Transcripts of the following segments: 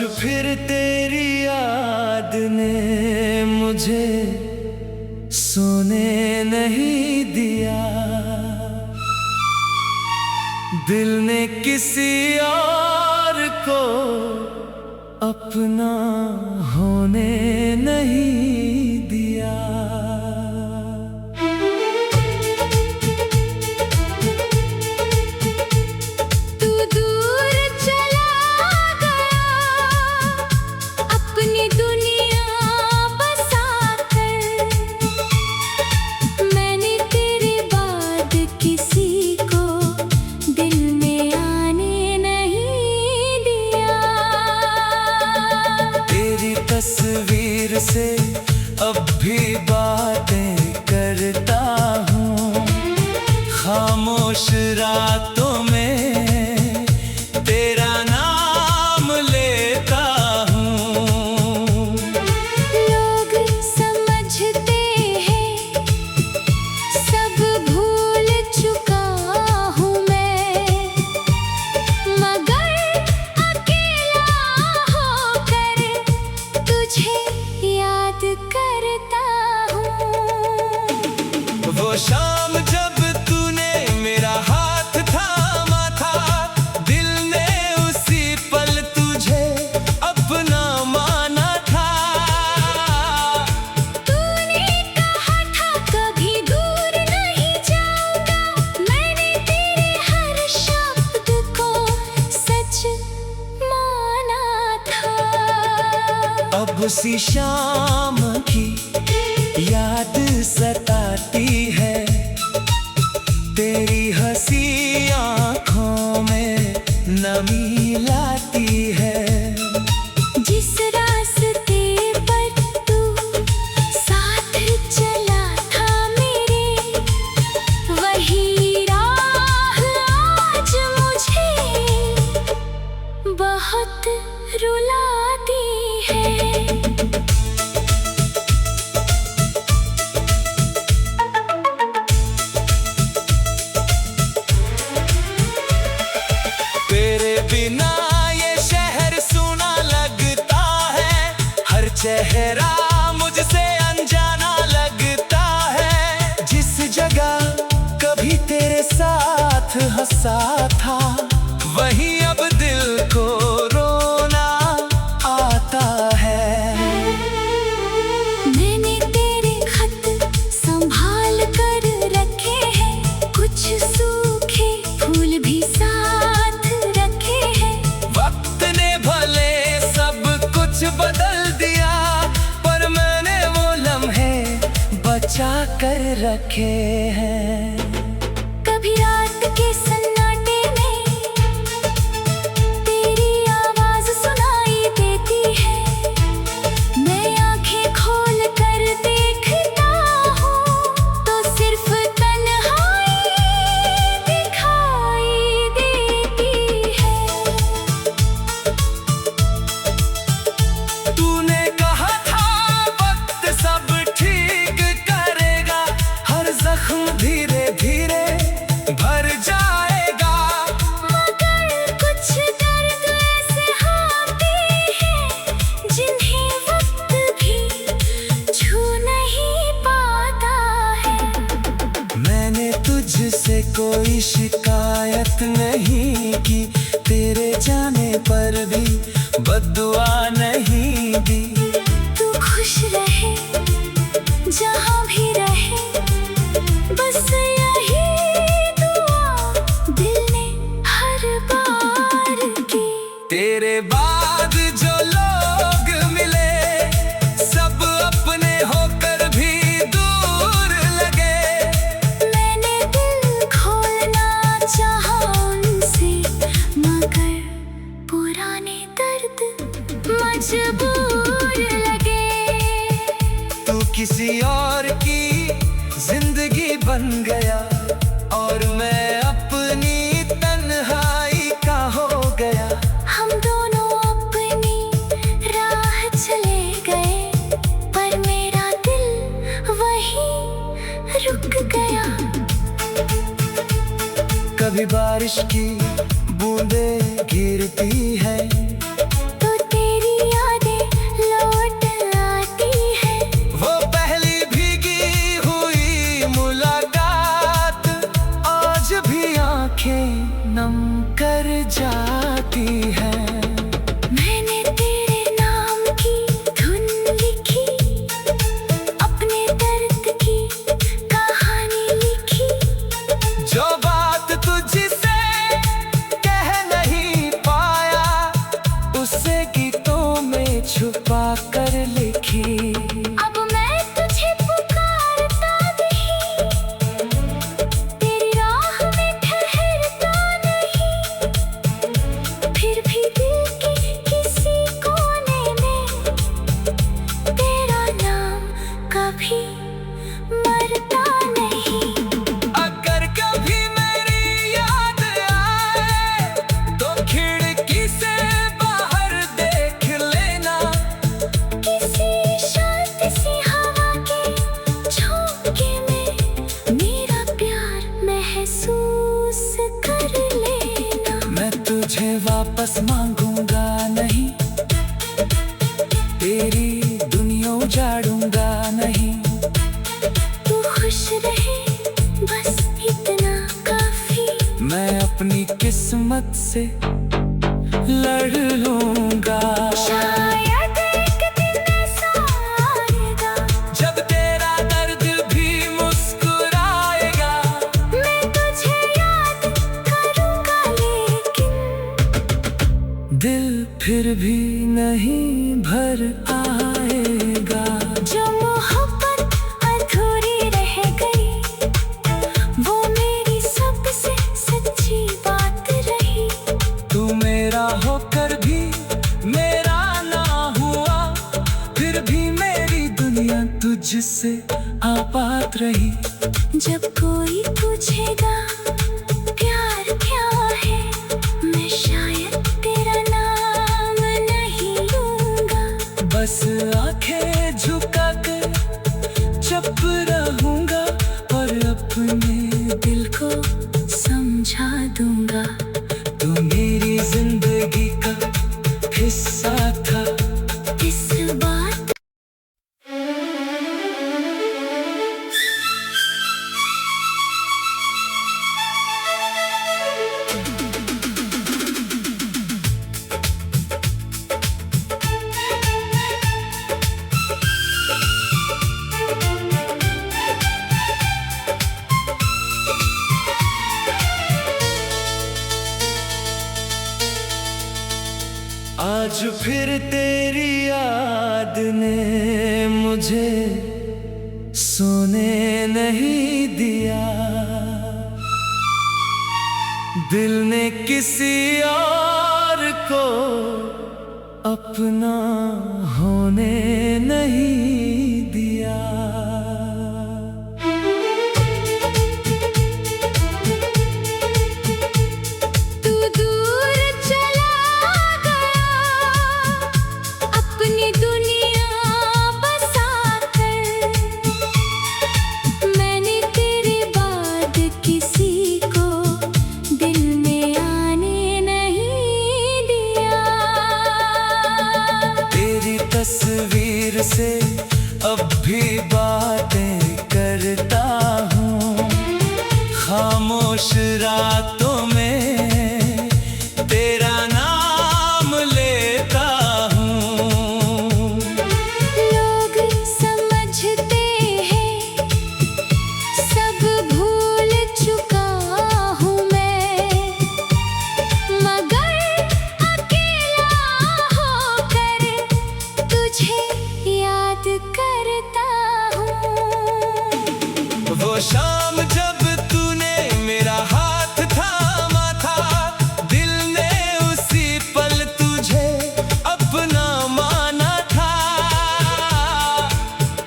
फिर तेरी याद ने मुझे सोने नहीं दिया। दिल ने किसी और को अपना होने नहीं दिया। तस्वीर से अब भी बातें करता हूँ, खामोश रातों में तेरा नाम लेता हूँ। लोग समझते हैं सब भूल चुका हूँ मैं, मगर अकेला होकर तुझे याद करता हूँ। वो शाम जब तूने मेरा हाथ थामा था, दिल ने उसी पल तुझे अपना माना था। तूने कहा था कभी दूर नहीं जाऊंगा, मैंने तेरे हर शब्द को सच माना था। अब उसी शाम की याद सताती है, तेरी हंसी आँखों में नमी लाती है। जिस रास्ते पर तू साथ चला था मेरे, वही राह आज मुझे बहुत रुलाती है। तेरे बिना ये शहर सूना लगता है, हर चेहरा मुझसे अनजाना लगता है। जिस जगह कभी तेरे साथ हंसा था, वहीं अब दिल को रोना आता है। मैंने तेरे खत संभाल कर रखे हैं, कुछ सूखे फूल भी साथ रखे हैं। वक्त ने भले सब कुछ बदल दिया, पर मैंने वो लम्हे बचा कर रखे हैं। कभी रात के सन्नाटे में तेरी आवाज सुनाई देती है, मैं आंखें खोल कर देखता हूँ तो सिर्फ तन्हाई दिखाई देती है। तूने कहा था वक्त सब ठीक करेगा, हर जख्म धीरे धीरे भर जाएगा। मगर कुछ दर्द ऐसे होते हैं जिन्हें वक्त भी छू नहीं पाता है। मैंने तुझसे कोई शिकायत नहीं की, तेरे जाने पर भी बद्दुआ नहीं दी। तू खुश रहे जहाँ भी रहे, बस यही दुआ दिल ने हर बार की। तेरे बाद जो लोग मिले, सब अपने होकर भी दूर लगे। मैंने दिल खोलना चाहा उनसे, मगर पुराने दर्द मजबूर लगे। तू किसी और की जिंदगी बन गया, और मैं अपनी तन्हाई का हो गया। हम दोनों अपनी राह चले गए, पर मेरा दिल वहीं रुक गया। कभी बारिश की बूंदें गिरती है, तो तेरी बस मांगूंगा नहीं, तेरी दुनिया उजाड़ूंगा नहीं। तू खुश रहे बस इतना काफी। मैं अपनी किस्मत से लड़ लूंगा। शायद एक दिन ऐसा आएगा जब तेरा दर्द भी मुस्कुराएगा। मैं तुझे याद करूंगा, लेकिन दिल फिर भी नहीं भर आएगा। जो मोहब्बत अधूरी रह गई वो मेरी सबसे सच्ची बात रही। तू मेरा होकर भी मेरा ना हुआ, फिर भी मेरी दुनिया तुझसे आबाद रही। जब कोई पूछेगा प्यार क्या है, मैं शायद तेरा नाम नहीं लूंगा। बस आंखें झुका कर चुप रहूंगा और अपने दिल को समझा दूंगा। तू मेरी जिंदगी का हिस्सा था। इस बात आज फिर तेरी याद ने मुझे सोने नहीं दिया। दिल ने किसी और को अपना होने नहीं दिया। तू दूर चला गया अपनी दुनिया बसाकर। मैंने तेरे बाद किसी को दिल में आने नहीं दिया। तेरी तस्वीर से अब भी बातें करता हूँ। खामोश रातों में तेरा नाम लेता हूँ। लोग समझते हैं सब भूल चुका हूँ मैं, मगर अकेला होकर तुझे याद करता हूँ। वो शाम जब तूने मेरा हाथ थामा था, दिल ने उसी पल तुझे अपना माना था।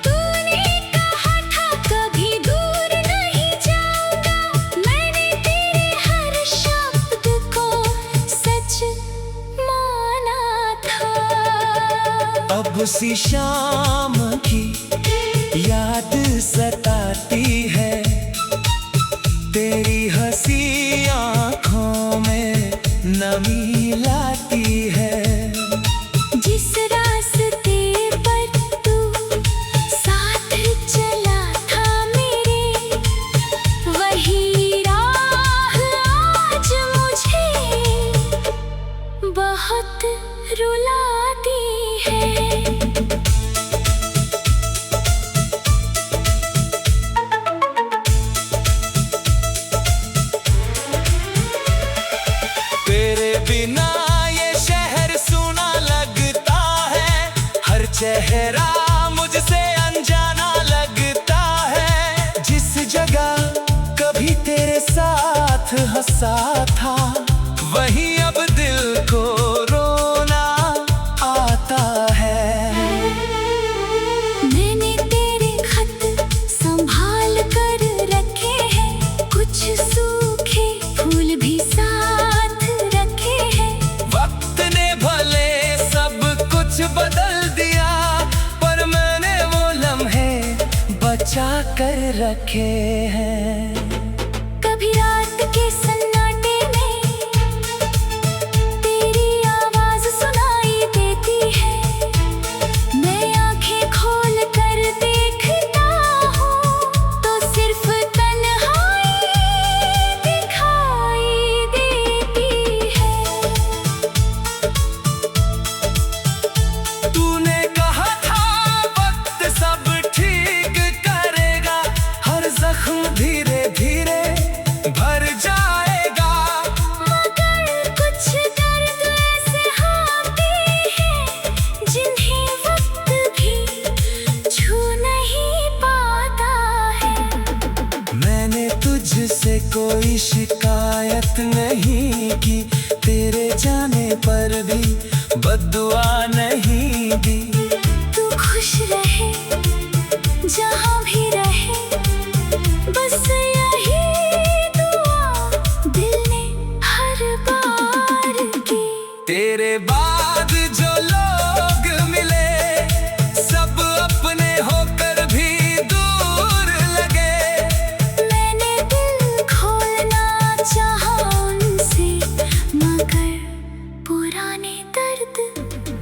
तूने कहा था कभी दूर नहीं जाऊंगा, मैंने तेरे हर शब्द को सच माना था। अब उसी शाम की याद सताती है, तेरी हंसी आँखों में नमी लाती है। जिस रास्ते पर तू साथ चला था मेरे, वही राह आज मुझे बहुत रुलाती है। तेरे बिना ये शहर सूना लगता है, हर चेहरा मुझसे अनजाना लगता है। जिस जगह कभी तेरे साथ हंसा था, वहीं अब दिल को रोना आता है। मैंने तेरे खत संभाल कर रखे हैं, कुछ सूखे फूल भी साथ रखे हैं। वक्त ने भले सब कुछ बदल दिया, पर मैंने वो लम्हे बचा कर रखे हैं। कभी रात के सन्नाटे में तेरी कोई शिकायत नहीं की, तेरे जाने पर भी बद्दुआ नहीं दी। तू खुश रहे जहाँ भी रहे, बस यही दुआ दिल ने हर बार की। तेरे बाद जो लोग मिले सब अपने होकर भी दूर लगे। मैंने दिल खोलना चाहा उनसे, मगर पुराने दर्द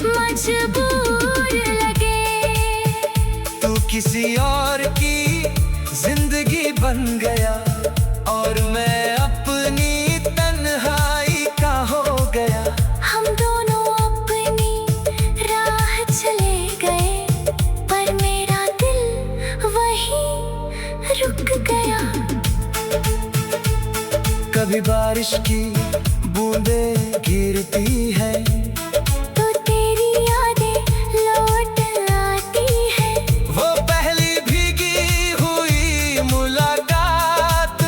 मजबूर लगे। तू किसी और की जिंदगी बन गया और मैं अपनी तन्हाई का हो गया। हम दोनों अपनी राह चले गए, पर मेरा दिल वहीं रुक गया। कभी बारिश की बूंदें गिरती है तो तेरी यादें लौट आती है। वो पहली भीगी हुई मुलाकात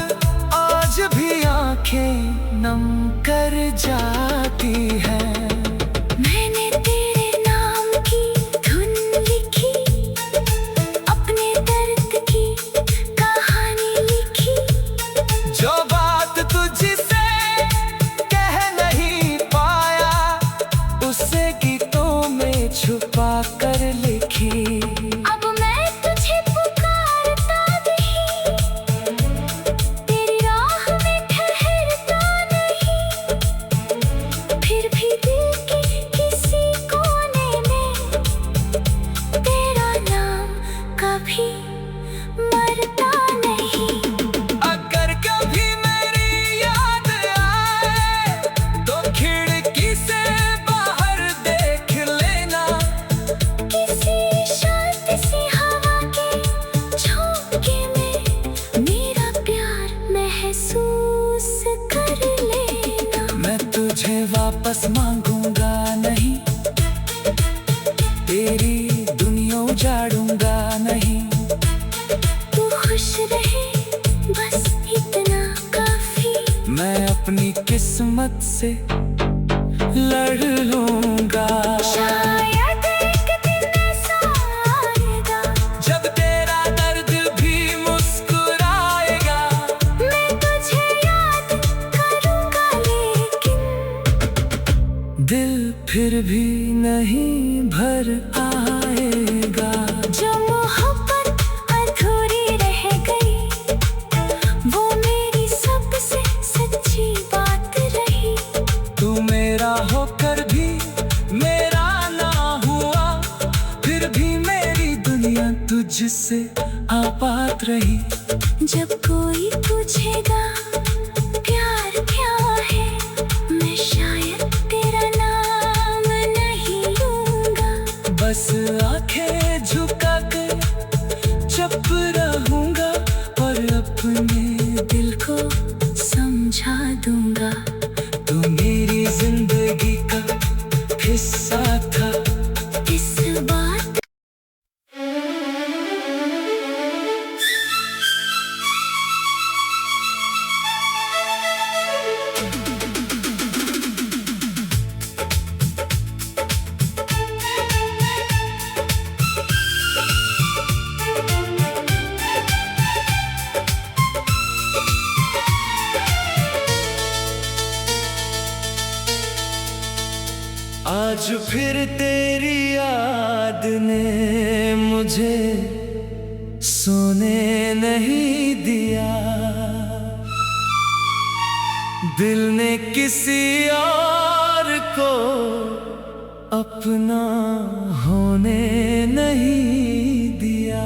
आज भी आंखें नम कर जाती है। मैंने तेरे नाम की धुन लिखी, अपने दर्द की कहानी लिखी। जो बात तुझसे कह नहीं पाया उसे गीतों में छुपा कर लिखी। अब मैं तुझे पुकारता नहीं, तेरी राह में ठहरता नहीं, फिर भी दिल के किसी कोने में तेरा नाम कभी मरता नहीं। अगर कभी मेरी याद आए तो खिड़की से बाहर देख लेना। किसी शांत सी हवा के झोंके में मेरा प्यार महसूस कर लेना। मैं तुझे वापस मांगूंगा नहीं, तेरी दुनिया उजाड़ूंगा नहीं। तू खुश रहे बस इतना काफी। मैं अपनी किस्मत से लड़ लूंगा। शायद एक दिन ऐसा आएगा, जब तेरा दर्द भी मुस्कुराएगा। मैं तुझे याद करूंगा, लेकिन दिल फिर भी नहीं भर आएगा। जो मोहब्बत अधूरी रह गई, वो मेरी सबसे सच्ची बात रही। तू मेरा होकर भी मेरा ना हुआ, फिर भी मेरी दुनिया तुझसे आबाद रही। जब कोई पूछेगा प्यार क्या है, मैं शायद तेरा नाम नहीं लूंगा। बस आंखें झुका कर चुप रहूंगा और अपने दिल को समझा दूंगा। तू मेरी जिंदगी का हिस्सा था। इस बात आज फिर तेरी याद ने मुझे सोने नहीं दिया। दिल ने किसी और को अपना होने नहीं दिया।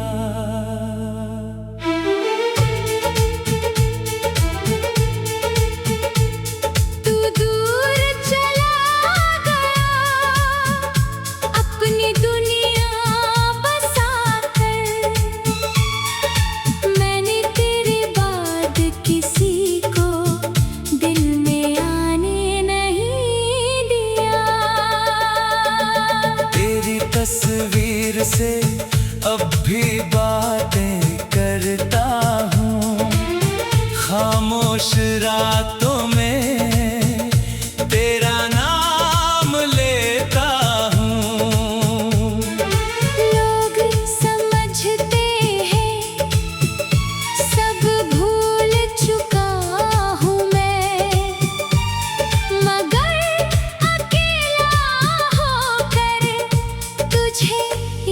तू दूर चला गया, अपनी दुनिया बसा कर। मैंने तेरे बाद किसी को दिल में आने नहीं दिया। तेरी तस्वीर से अब भी बातें करता हूँ। खामोश रातों में तेरा नाम लेता हूँ। लोग समझते हैं सब भूल चुका हूँ मैं, मगर अकेला होकर तुझे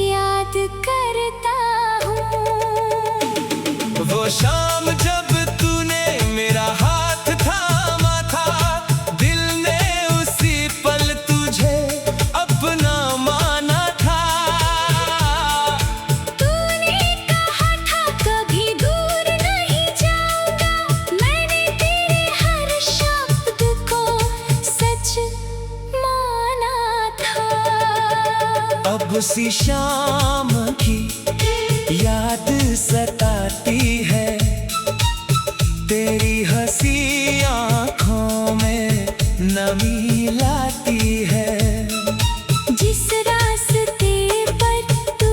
याद करता हूँ। वो शाम जब तूने मेरा हाथ थामा था, दिल ने उसी पल तुझे अपना माना था। तूने कहा था कभी दूर नहीं जाऊंगा, मैंने तेरे हर शब्द को सच माना था। अब उसी शाम की याद सताती है, तेरी हंसी आँखों में नमी लाती है। जिस रास्ते पर तू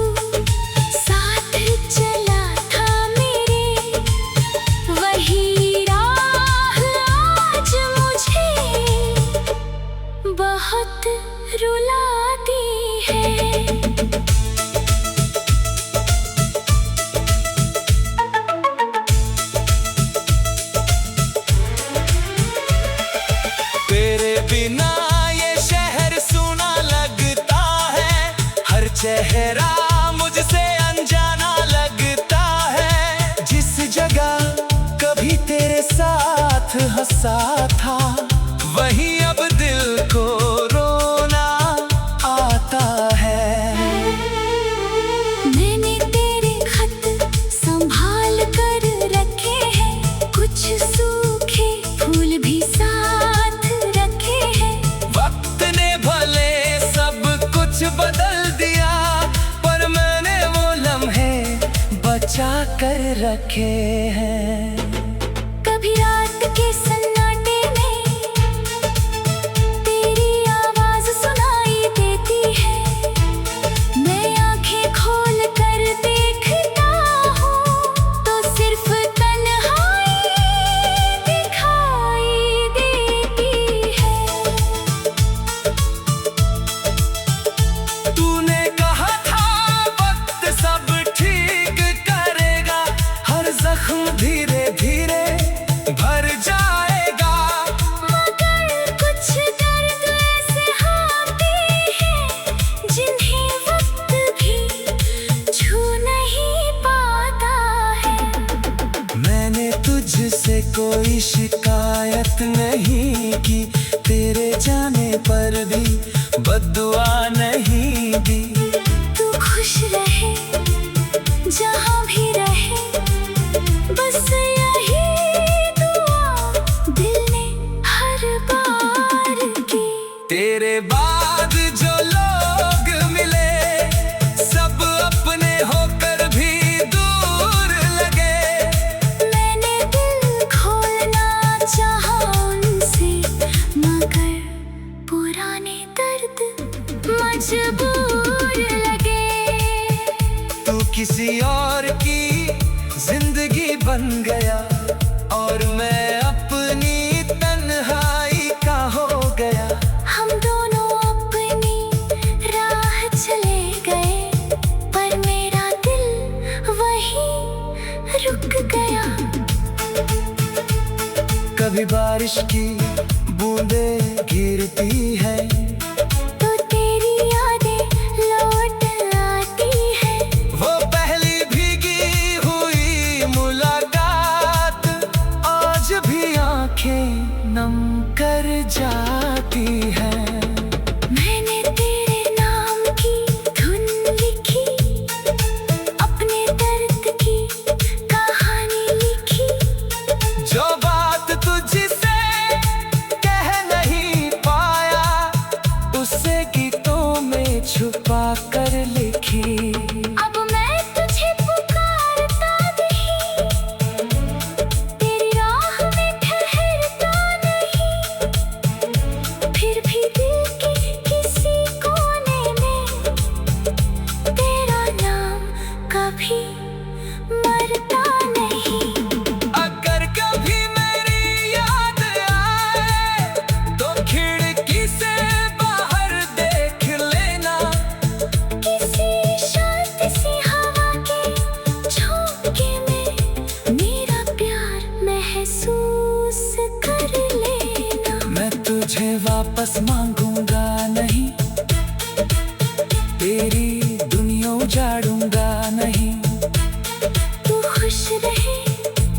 साथ चला था मेरे, वही राह आज मुझे बहुत रुलाती है। तेरे बिना ये शहर सूना लगता है, हर चेहरा मुझसे अनजाना लगता है। जिस जगह कभी तेरे साथ हंसा था, वहीं अब दिल को रोना आता है। मैंने तेरे खत संभाल कर रखे हैं, कुछ सूखे फूल भी साथ रखे हैं। वक्त ने भले सब कुछ बदल दिया, पर मैंने वो लम्हे बचा कर रखे हैं। कभी रात के सन्नाटे में तेरी आवाज सुनाई देती है, मैं आंखें खोल कर देखता हूँ तो सिर्फ तन्हाई दिखाई देती है। तूने कहा था वक्त सब ठीक करेगा, हर जख्म धीरे धीरे भर जाएगा। मगर कुछ दर्द ऐसे आते हैं जिन्हें वक्त भी छू नहीं पाता है। मैंने तुझसे कोई शिकायत नहीं की, तेरे जाने पर भी बद्दुआ नहीं दी। तू खुश रहे जहाँ भी रहे, बस यही दुआ दिल ने हर बार की। तेरे बाद जो लोग मिले, सब अपने होकर भी दूर लगे। मैंने दिल खोलना चाहा उनसे, मगर पुराने दर्द मजबूर लगे। तू किसी और की जिंदगी बन गया, और मैं अपनी तन्हाई का हो गया। हम दोनों अपनी राह चले गए, पर मेरा दिल वहीं रुक गया। कभी बारिश की बूंदें गिरती है, तो तेरी यादें लौट आती है। वो पहली भीगी हुई मुलाकात आज भी आंखें नम कर जाती है। मैंने तेरे नाम की धुन लिखी, अपने दर्द की कहानी लिखी। जो बात तुझसे कह नहीं पाया, बस मांगूंगा नहीं, तेरी दुनिया उजाड़ूंगा नहीं। तू खुश रहे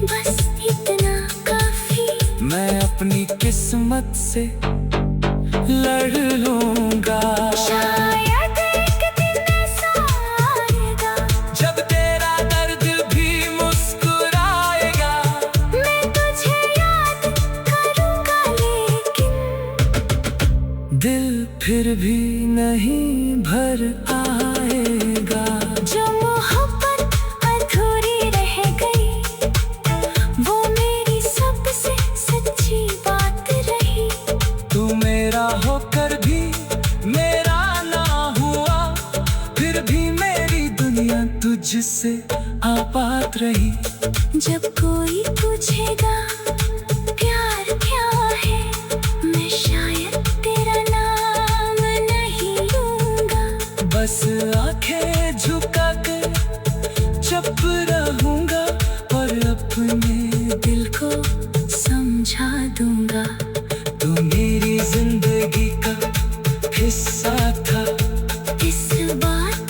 बस इतना काफी, मैं अपनी किस्मत से लड़ लूंगा। शायद एक दिन ऐसा आएगा जब तेरा दर्द भी मुस्कुराएगा। मैं तुझे याद करूंगा, लेकिन दिल फिर भी नहीं भर आएगा। जो मोहब्बत अधूरी रह गई, वो मेरी सबसे सच्ची बात रही। तू मेरा होकर भी मेरा ना हुआ, फिर भी मेरी दुनिया तुझसे आबाद रही। जब कोई पूछेगा प्यार क्या है, मैं शायद तेरा नाम नहीं लूंगा। बस आंखें झुका कर चुप रहूंगा और अपने दिल को समझा दूंगा। तू मेरी जिंदगी का हिस्सा था। इस बात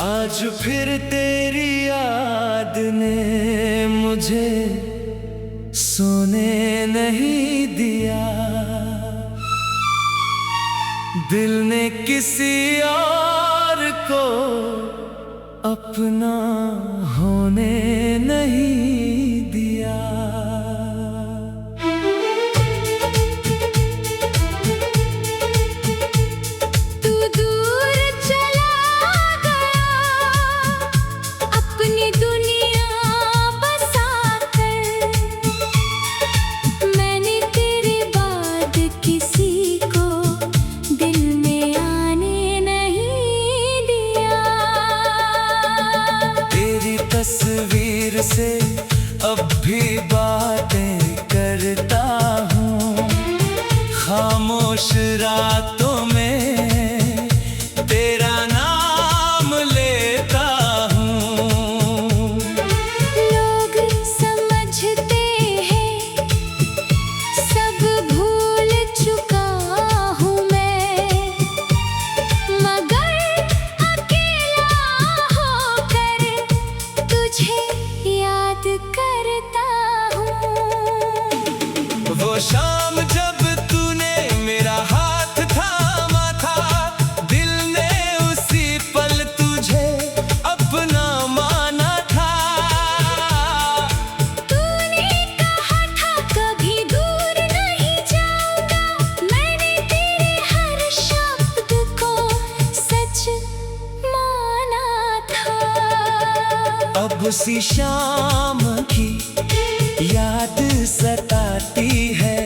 आज फिर तेरी याद ने मुझे सोने नहीं दिया। दिल ने किसी और को अपना होने नहीं दिया। तू दूर चला गया अपनी दुनिया बसाकर। मैंने तेरे बाद किसी को दिल में आने नहीं दिया। तेरी तस्वीर से अब भी बातें करता हूँ। खामोश रातों में तेरा नाम लेता हूँ। लोग समझते हैं सब भूल चुका हूँ मैं, मगर अकेला होकर तुझे याद करता हूँ। वो शाम जब तूने मेरा हाथ थामा था, दिल ने उसी पल तुझे अपना माना था। तूने कहा था कभी दूर नहीं जाऊंगा, मैंने तेरे हर शब्द को सच माना था। अब उसी शाम की याद सताती है,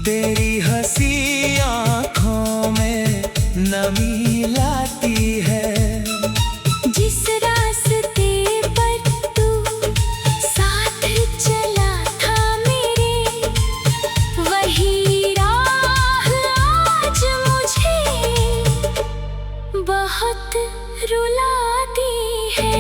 तेरी हंसी आँखों में नमी लाती है। जिस रास्ते पर तू साथ चला था मेरे, वही राह आज मुझे बहुत रुलाती है।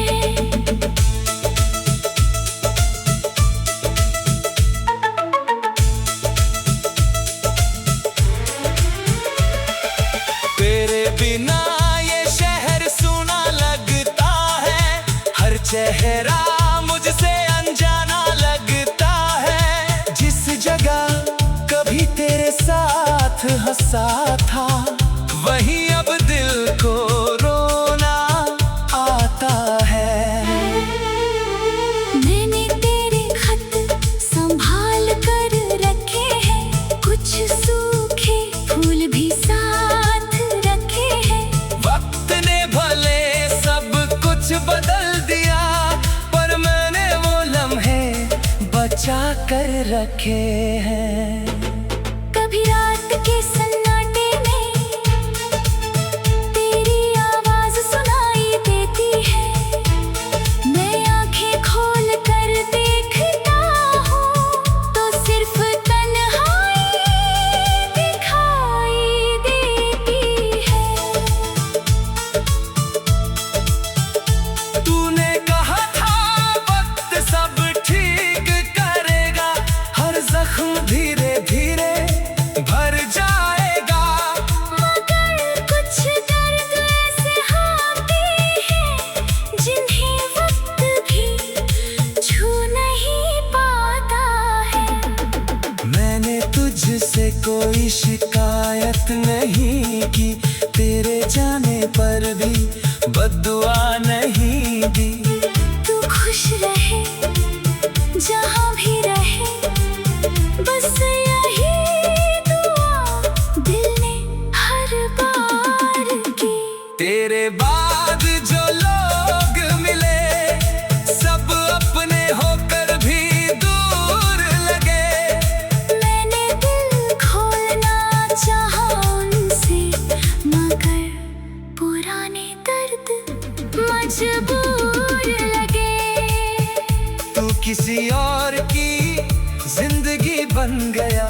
तेरे बिना ये शहर सूना लगता है, हर चेहरा मुझसे अनजाना लगता है। जिस जगह कभी तेरे साथ हंसा था, वहीं अब दिल को रोना आता है। मैंने तेरे खत संभाल कर रखे हैं, कुछ सूखे फूल भी साथ रखे हैं। वक्त ने भले सब कुछ बदल दिया, पर मैंने वो लम्हे बचा कर रखे हैं। कभी रात के सन्नाटे में तेरी कोई शिकायत नहीं की, तेरे जाने पर भी बद्दुआ नहीं दी। तू खुश रहे जहाँ भी रहे, बस यही दुआ दिल ने हर बार की। तेरे बाद जो लोग मिले सब अपने होकर भी दूर लगे। मैंने दिल खोलना चाहा उनसे, मगर पुराने दर्द मजबूर लगे। तू किसी और की जिंदगी बन गया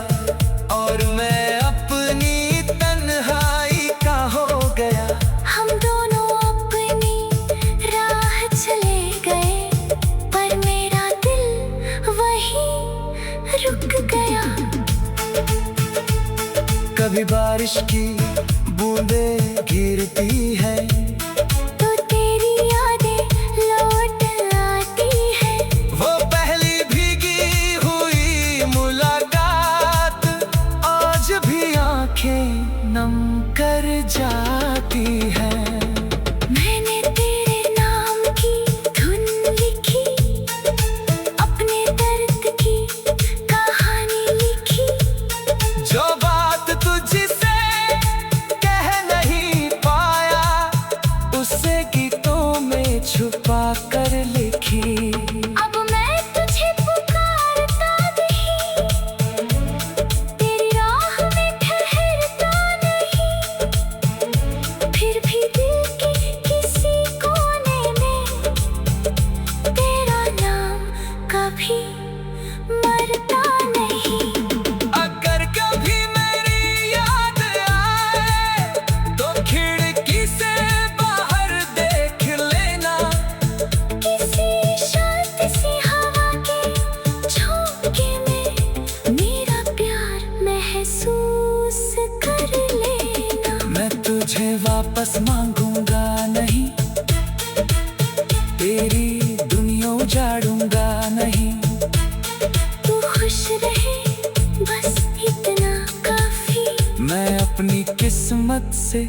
और मैं अपनी तन्हाई का हो गया। हम दोनों अपनी राह चले गए, पर मेरा दिल वहीं रुक गया। कभी बारिश की बूंदें गिरती है तो तेरी यादें लौट आती है। वो पहली भीगी हुई मुलाकात आज भी आंखें नम कर जाती है। मैंने तेरे नाम की धुन लिखी, अपने दर्द की कहानी लिखी। जो बात तुझसे कह नहीं पाया उसे गीतों में छुपा कर लिखी। अब मैं तुझे पुकारता नहीं, तेरी राह में ठहरता नहीं। फिर भी दिल के किसी कोने में तेरा नाम कभी मरता नहीं। अगर कभी मेरी याद आए तो खिड़की से बाहर देख लेना। किसी शांत सी हवा के झोंके में मेरा प्यार महसूस कर लेना। मैं तुझे वापस मांगूंगा नहीं, तेरी दुनिया उजाड़ूंगा नहीं। तू खुश रहे बस इतना काफी। मैं अपनी किस्मत से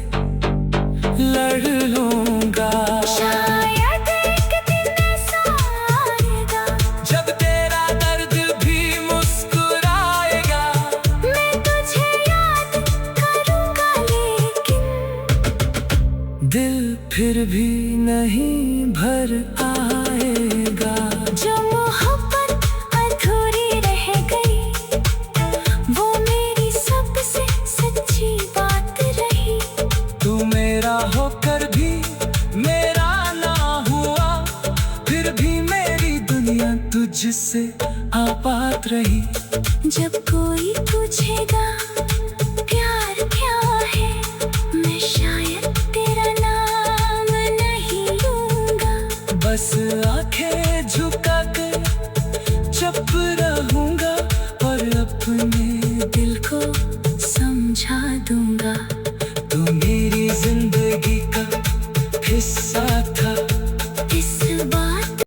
लड़ लूंगा। शायद एक दिन ऐसा आएगा, जब तेरा दर्द भी मुस्कुराएगा। मैं तुझे याद करूंगा, लेकिन दिल फिर भी नहीं भर आएगा। जो मोहब्बत अधूरी रह गई, वो मेरी सबसे सच्ची बात रही। तू मेरा होकर भी मेरा ना हुआ, फिर भी मेरी दुनिया तुझसे आबाद रही। जब कोई पूछेगा प्यार क्या है, मैं शायद तेरा नाम नहीं लूंगा। बस